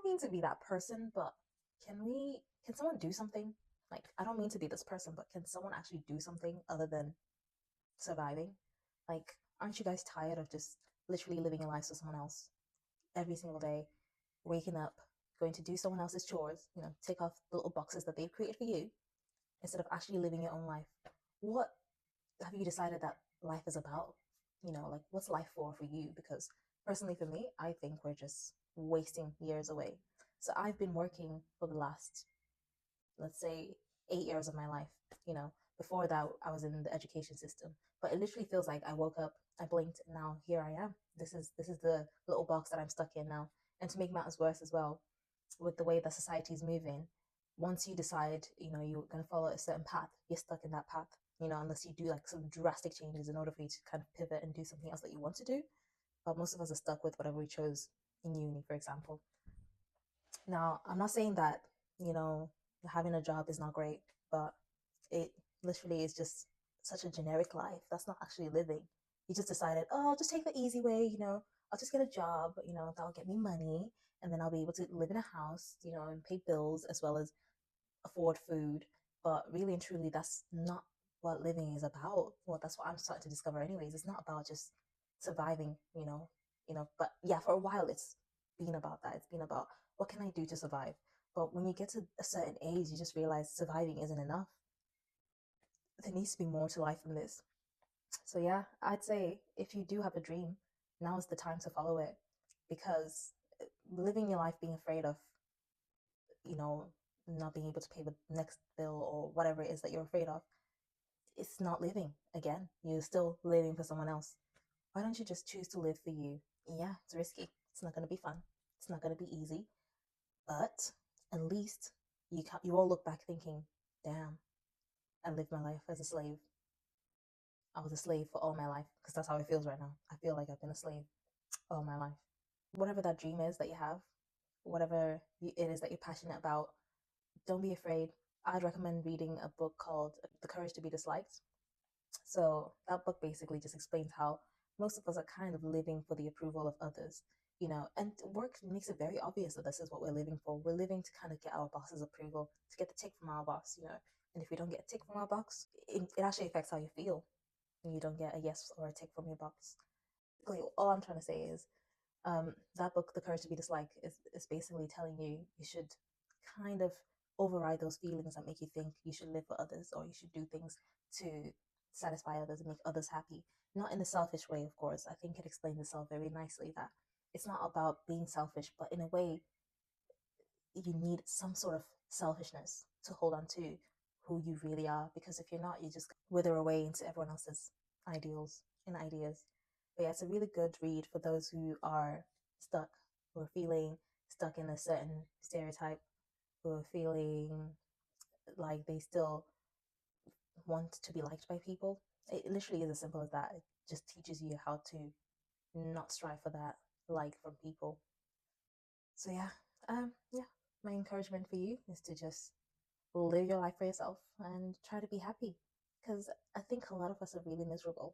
mean to be that person, but can someone do something? Like, I don't mean to be this person, but can someone actually do something other than surviving? Like, aren't you guys tired of just literally living your lives for someone else every single day, waking up, going to do someone else's chores, take off the little boxes that they've created for you instead of actually living your own life? What have you decided that life is about? Like, what's life for you? Because personally, for me, I think we're just wasting years away. So I've been working for the last, let's say, 8 years of my life. You know, Before that, I was in the education system. But it literally feels like I woke up, I blinked, and now here I am. This is the little box that I'm stuck in now. And to make matters worse as well, with the way that society is moving, once you decide, you're going to follow a certain path, you're stuck in that path, unless you do like some drastic changes in order for you to kind of pivot and do something else that you want to do. But most of us are stuck with whatever we chose in uni, for example. Now, I'm not saying that, you know, having a job is not great, but it literally is just such a generic life. That's not actually living. You just decided, oh, I'll just take the easy way, I'll just get a job, that'll get me money, and then I'll be able to live in a house, and pay bills as well as afford food. But really and truly, that's not what living is about. Well, that's what I'm starting to discover anyways. It's not about just surviving, but yeah, for a while it's been about that. It's been about what can I do to survive? But when you get to a certain age, you just realize surviving isn't enough. There needs to be more to life than this. So yeah, I'd say if you do have a dream, now is the time to follow it, because living your life being afraid of, you know, not being able to pay the next bill or whatever it is that you're afraid of, it's not living. Again, you're still living for someone else. Why don't you just choose to live for you? Yeah, it's risky. It's not going to be fun. It's not going to be easy, but at least you won't look back thinking, damn, I lived my life as a slave. I was a slave for all my life, because that's how it feels right now. I feel like I've been a slave all my life. Whatever that dream is that you have, whatever it is that you're passionate about, don't be afraid. I'd recommend reading a book called The Courage to Be Disliked. So that book basically just explains how most of us are kind of living for the approval of others, and work makes it very obvious that this is what we're living for. We're living to kind of get our boss's approval, to get the tick from our boss. And if we don't get a tick from our boss, it actually affects how you feel when you don't get a yes or a tick from your boss. Basically, all I'm trying to say is that book, The Courage to Be Disliked, is basically telling you you should kind of override those feelings that make you think you should live for others or you should do things to satisfy others and make others happy. Not in a selfish way, of course. I think it explains itself very nicely that it's not about being selfish, but in a way, you need some sort of selfishness to hold on to who you really are. Because if you're not, you just wither away into everyone else's ideals and ideas. But yeah, it's a really good read for those who are stuck, who are feeling stuck in a certain stereotype, who are feeling like they still want to be liked by people. It literally is as simple as that. It just teaches you how to not strive for that like from people. So yeah, my encouragement for you is to just live your life for yourself and try to be happy, because I think a lot of us are really miserable.